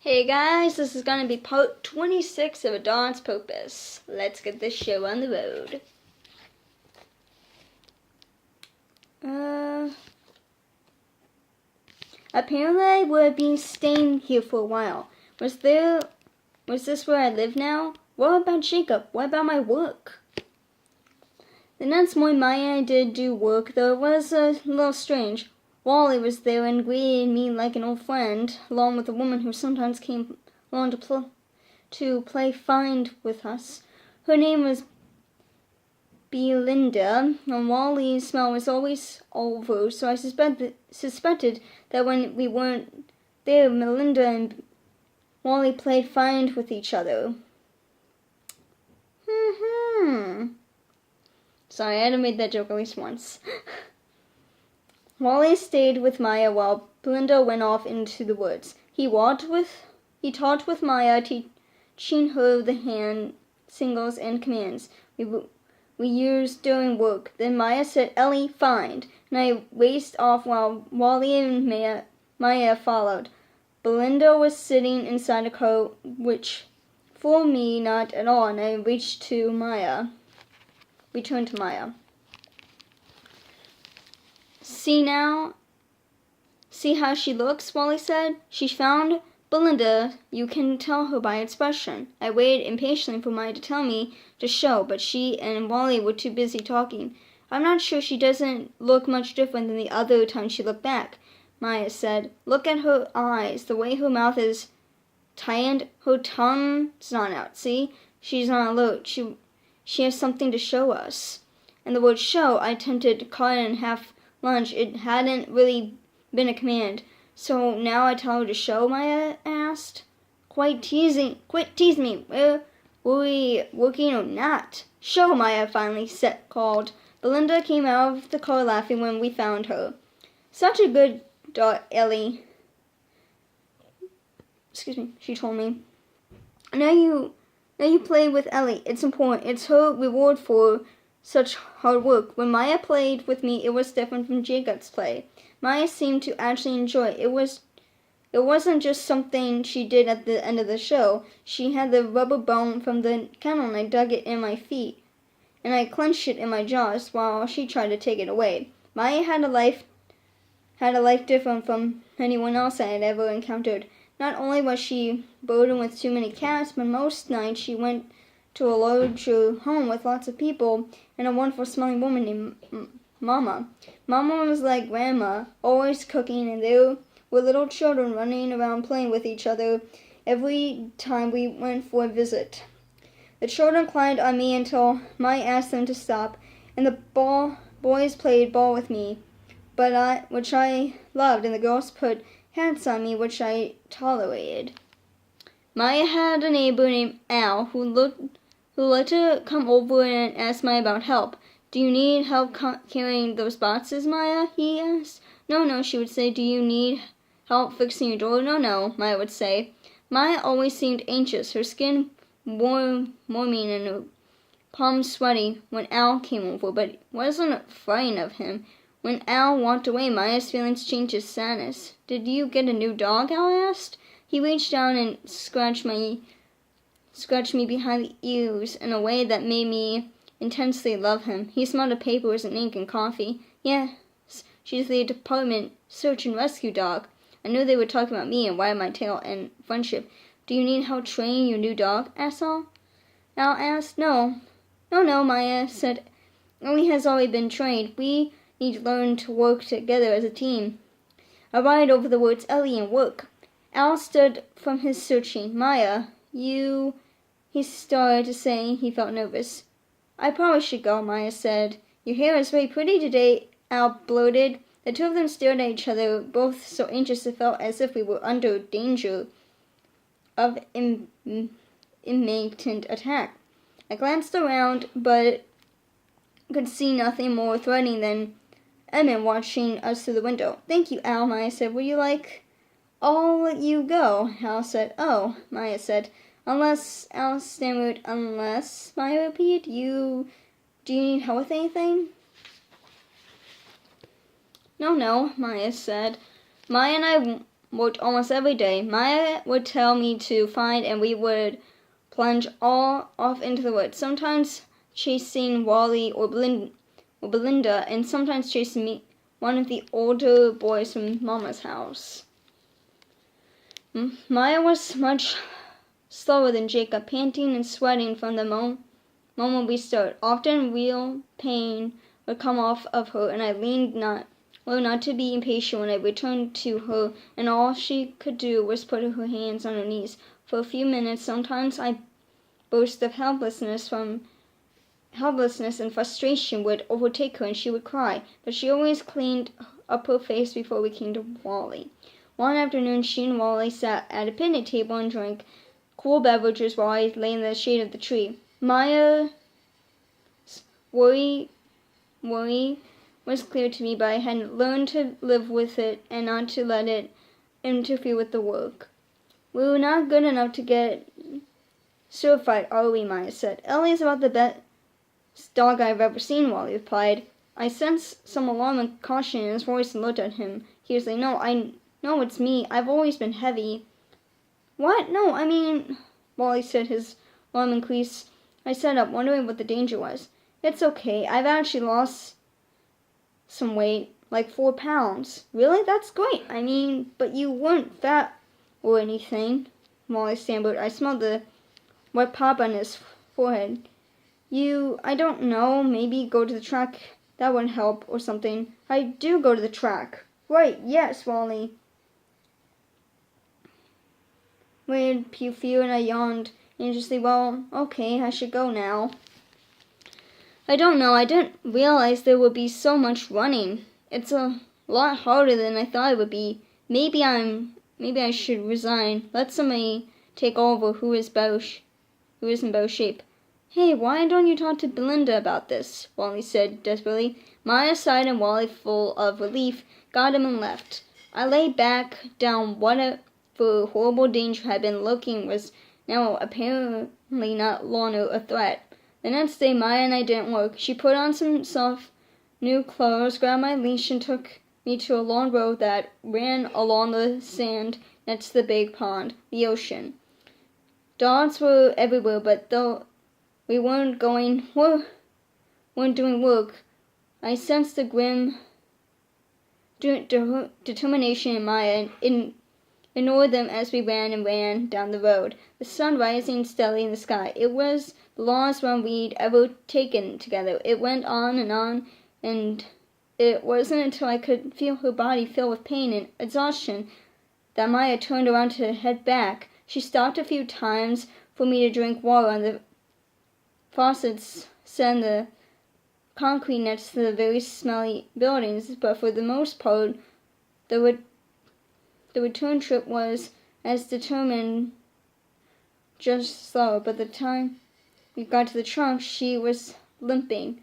Hey guys, this is going to be part 26 of A Dawn's Purpose. Let's get this show on the road. Apparently we've been staying here for a while. Was this where I live now? What about Jacob? What about my work? The next morning Maya and I did do work, though it was a little strange. Wally was there and greeted me like an old friend, along with a woman who sometimes came along to play find with us. Her name was Belinda, and Wally's smell was always over, so I suspected that when we weren't there, Melinda and Wally played find with each other. Sorry, I had to make that joke at least once. Wally stayed with Maya while Belinda went off into the woods. He talked with Maya, teaching her the hand signals and commands we used during work. Then Maya said, "Ellie, find," and I raced off while Wally and Maya followed. Belinda was sitting inside a car, which for me not at all, and I returned to Maya. See how she looks, Wally said. She found Belinda. You can tell her by expression. I waited impatiently for Maya to tell me to show, but she and Wally were too busy talking. I'm not sure she doesn't look much different than the other time she looked back, Maya said. Look at her eyes, the way her mouth is tightened, her tongue's not out. See? She's on alert. She has something to show us. And the word show, I attempted to cut it in half lunch. It hadn't really been a command. So now I tell her to show, Maya asked. Quit teasing me. Were we working or not? Show, Maya finally called. Belinda came out of the car laughing when we found her. Such a good dog, Ellie. She told me. Now you play with Ellie. It's important. It's her reward for such hard work. When Maya played with me, it was different from Jacob's play. Maya seemed to actually enjoy it. It wasn't just something she did at the end of the show. She had the rubber bone from the kennel, and I dug it in my feet, and I clenched it in my jaws while she tried to take it away. Maya had a life different from anyone else I had ever encountered. Not only was she burdened with too many cats, but most nights she went to a larger home with lots of people and a wonderful smelling woman named Mama. Mama was like Grandma, always cooking, and there were little children running around playing with each other every time we went for a visit. The children climbed on me until Maya asked them to stop, and the boys played ball with me, which I loved, and the girls put hats on me, which I tolerated. Maya had a neighbor named Al who let her come over and ask Maya about help. Do you need help carrying those boxes, Maya? He asked. No, she would say. Do you need help fixing your door? No, Maya would say. Maya always seemed anxious, her skin warming and her palms sweaty when Al came over, but wasn't frightened of him. When Al walked away, Maya's feelings changed to sadness. Did you get a new dog? Al asked. He reached down and scratched me behind the ears in a way that made me intensely love him. He smelled of papers and ink and coffee. Yes, she's the department search and rescue dog. I knew they were talking about me and wagged my tail and friendship. Do you need help training your new dog? asked Al. Al asked. No, Maya said. Ellie has already been trained. We need to learn to work together as a team. I lied over the words Ellie and work. Al stood from his searching. Maya, he started to say. He felt nervous. I probably should go, Maya said. Your hair is very pretty today, Al blurted. The two of them stared at each other, both so anxious it felt as if we were under danger of imminent attack. I glanced around, but could see nothing more threatening than Emmett watching us through the window. Thank you, Al, Maya said. Will you like? I'll let you go, Al said. Oh, Maya said. Unless, Al stammered. Unless, Maya repeated. Do you need help with anything? No, Maya said. Maya and I worked almost every day. Maya would tell me to find, and we would plunge all off into the woods, sometimes chasing Wally or Belinda, and sometimes chasing me, one of the older boys from Mama's house. Maya was much slower than Jacob, panting and sweating from the moment we started. Often real pain would come off of her, and I learned not to be impatient when I returned to her, and all she could do was put her hands on her knees for a few minutes. Sometimes I burst of helplessness and frustration would overtake her, and she would cry, but she always cleaned up her face before we came to Wally. One afternoon, she and Wally sat at a picnic table and drank cool beverages while I lay in the shade of the tree. Maya's worry was clear to me, but I had learned to live with it and not to let it interfere with the work. We were not good enough to get certified, are we? Maya said. Ellie is about the best dog I've ever seen, Wally replied. I sensed some alarm and caution in his voice and looked at him curiously. No, it's me. I've always been heavy. What? No, I mean, Wally said, his alarm increased. I sat up, wondering what the danger was. It's okay. I've actually lost some weight, like 4 pounds. Really? That's great. I mean, but you weren't fat or anything, Wally stammered. I smelled the wet pop on his forehead. I don't know, maybe go to the track. That wouldn't help, or something. I do go to the track. Right, yes, Wally. Waited few, and I yawned anxiously. Well, okay, I should go now. I don't know, I didn't realize there would be so much running. It's a lot harder than I thought it would be. Maybe I should resign. Let somebody take over who is in better shape. Hey, why don't you talk to Belinda about this? Wally said desperately. Maya sighed, and Wally, full of relief, got him and left. I lay back down. Whatever horrible danger had been lurking was now apparently not longer a threat. The next day, Maya and I didn't work. She put on some soft new clothes, grabbed my leash, and took me to a long road that ran along the sand next to the big pond, the ocean. Dogs were everywhere, but though we weren't doing work, I sensed the grim determination in Maya and ignored them as we ran down the road, the sun rising steadily in the sky. It was the longest run we'd ever taken together. It went on, and it wasn't until I could feel her body fill with pain and exhaustion that Maya turned around to head back. She stopped a few times for me to drink water on the faucets set in the concrete next to the very smelly buildings, but for the most part, the return trip was as determined, just slower. But the time we got to the trunk, she was limping.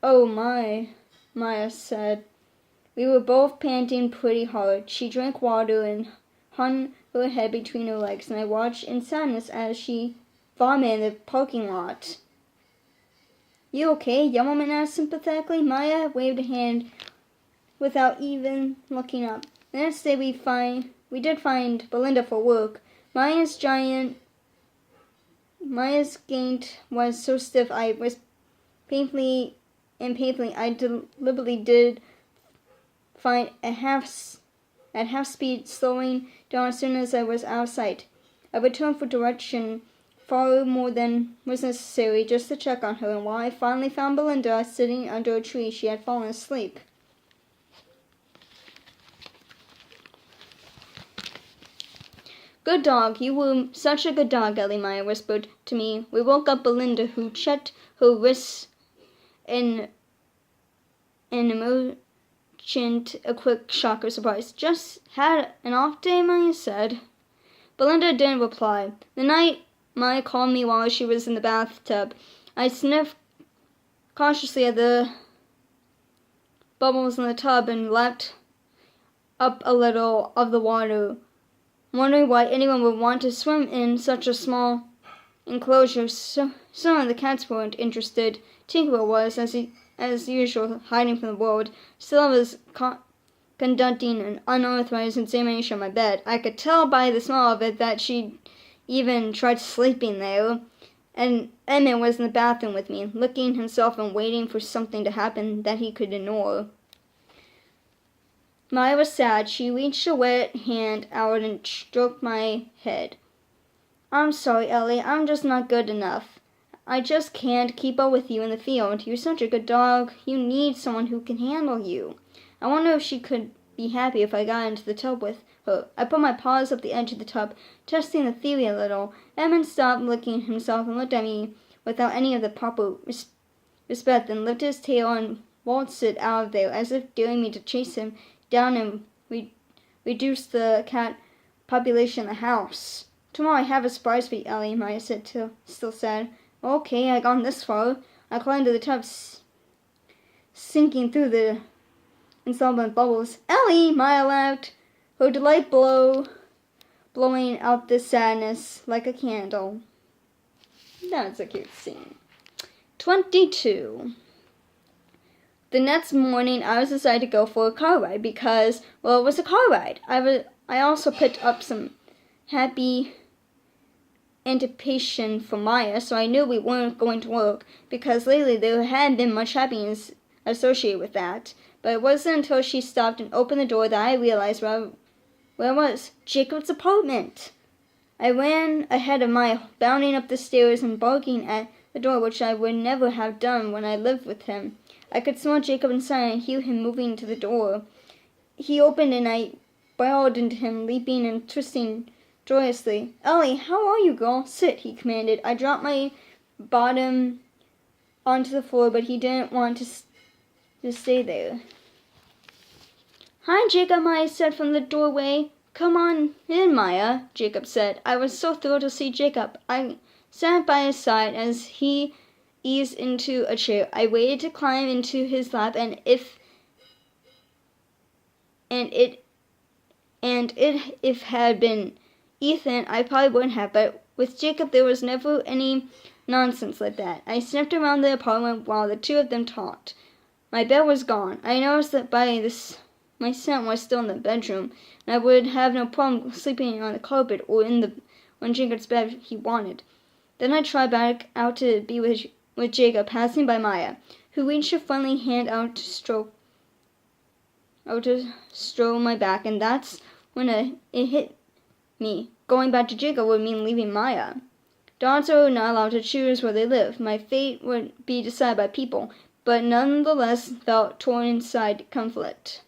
Oh my, Maya said. We were both panting pretty hard. She drank water and hung her head between her legs, and I watched in sadness as she vomited in the parking lot. You okay? Young woman asked sympathetically. Maya waved a hand without even looking up. The next day we did find Belinda for work. Maya's gait was so stiff I was painfully I deliberately did find at half speed, slowing down as soon as I was out of sight. I returned for direction far more than was necessary just to check on her, and while I finally found Belinda sitting under a tree, she had fallen asleep. Good dog, you were such a good dog, Ellie, Maya whispered to me. We woke up Belinda, who checked her wrists in an emergent a quick shock of surprise. Just had an off day, Maya said. Belinda didn't reply. The night Maya called me while she was in the bathtub, I sniffed cautiously at the bubbles in the tub and lapped up a little of the water, wondering why anyone would want to swim in such a small enclosure. Some of the cats weren't interested. Tinkerbell was, as usual, hiding from the world. Still, I was conducting an unauthorized examination of my bed. I could tell by the smell of it that she'd even tried sleeping there. And Emmett was in the bathroom with me, licking himself and waiting for something to happen that he could ignore. Maya was sad. She reached a wet hand out and stroked my head. I'm sorry, Ellie. I'm just not good enough. I just can't keep up with you in the field. You're such a good dog. You need someone who can handle you. I wonder if she could be happy if I got into the tub with her. I put my paws up the edge of the tub, testing the theory a little. Emmett stopped licking himself and looked at me without any of the proper respect, then lifted his tail and waltzed it out of there as if daring me to chase him down and reduce the cat population in the house. Tomorrow I have a surprise for you, Ellie, Maya said, still sad. Okay, I got this far. I climbed to the tub, sinking through the insolvent bubbles. Ellie, Maya laughed, her delight blowing out the sadness like a candle. That's a cute scene. 22. The next morning, I was decided to go for a car ride because, well, it was a car ride. I also picked up some happy anticipation for Maya, so I knew we weren't going to work because lately there hadn't been much happiness associated with that. But it wasn't until she stopped and opened the door that I realized where it was. Jacob's apartment. I ran ahead of Maya, bounding up the stairs and barking at the door, which I would never have done when I lived with him. I could smell Jacob inside and hear him moving to the door. He opened and I barreled into him, leaping and twisting joyously. Ellie, how are you, girl? Sit, he commanded. I dropped my bottom onto the floor, but he didn't want to stay there. Hi, Jacob, Maya said from the doorway. Come on in, Maya, Jacob said. I was so thrilled to see Jacob. I sat by his side as he eased into a chair. I waited to climb into his lap, and if it had been Ethan, I probably wouldn't have, but with Jacob there was never any nonsense like that. I sniffed around the apartment while the two of them talked. My bed was gone. I noticed that by this my scent was still in the bedroom, and I would have no problem sleeping on the carpet or on Jacob's bed if he wanted. Then I tried back out to be with Jacob, passing by Maya, who reached a friendly hand out to stroke my back, and that's when it hit me. Going back to Jacob would mean leaving Maya. Dogs are not allowed to choose where they live. My fate would be decided by people, but nonetheless felt torn inside conflict.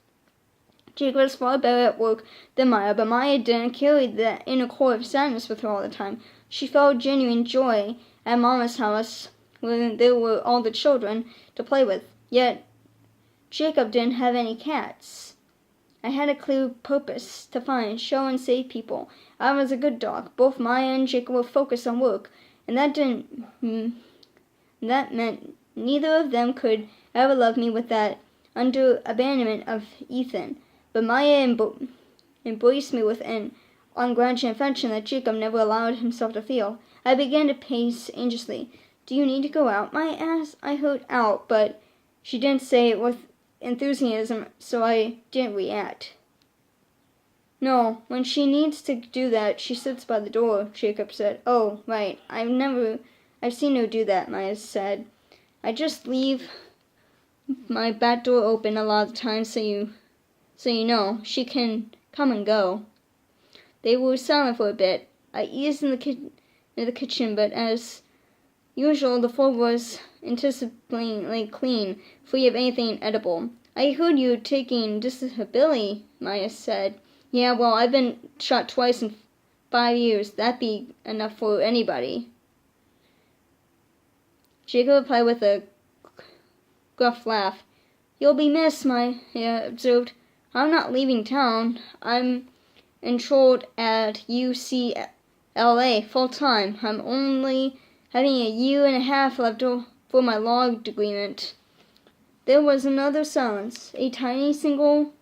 Jacob was far better at work than Maya, but Maya didn't carry that inner core of sadness with her all the time. She felt genuine joy at Mama's house when there were all the children to play with. Yet Jacob didn't have any cats. I had a clear purpose to find, show, and save people. I was a good dog. Both Maya and Jacob were focused on work, and that meant neither of them could ever love me with that abandonment of Ethan. But Maya embraced me with an ungrudging affection that Jacob never allowed himself to feel. I began to pace anxiously. Do you need to go out? Maya asked. I heard out, but she didn't say it with enthusiasm, so I didn't react. No, when she needs to do that, she sits by the door, Jacob said. Oh, right. I've seen her do that, Maya said. I just leave my back door open a lot of times so you know. She can come and go. They were silent for a bit. I eased into the kitchen, but as usual, the floor was anticipatingly clean, free of anything edible. I heard you taking disability, Maya said. Yeah, well, I've been shot twice in 5 years. That'd be enough for anybody. Jacob replied with a gruff laugh. You'll be missed, Maya observed. I'm not leaving town. I'm enrolled at UCLA full-time. I'm only having a year and a half left for my law agreement. There was another silence. A tiny single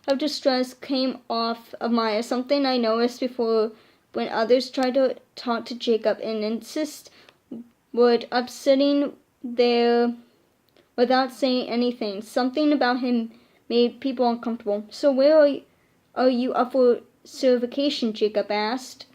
of distress came off of Maya, something I noticed before when others tried to talk to Jacob and insist would up sitting there without saying anything. Something about him made people uncomfortable. So where are you up for certification? Jacob asked.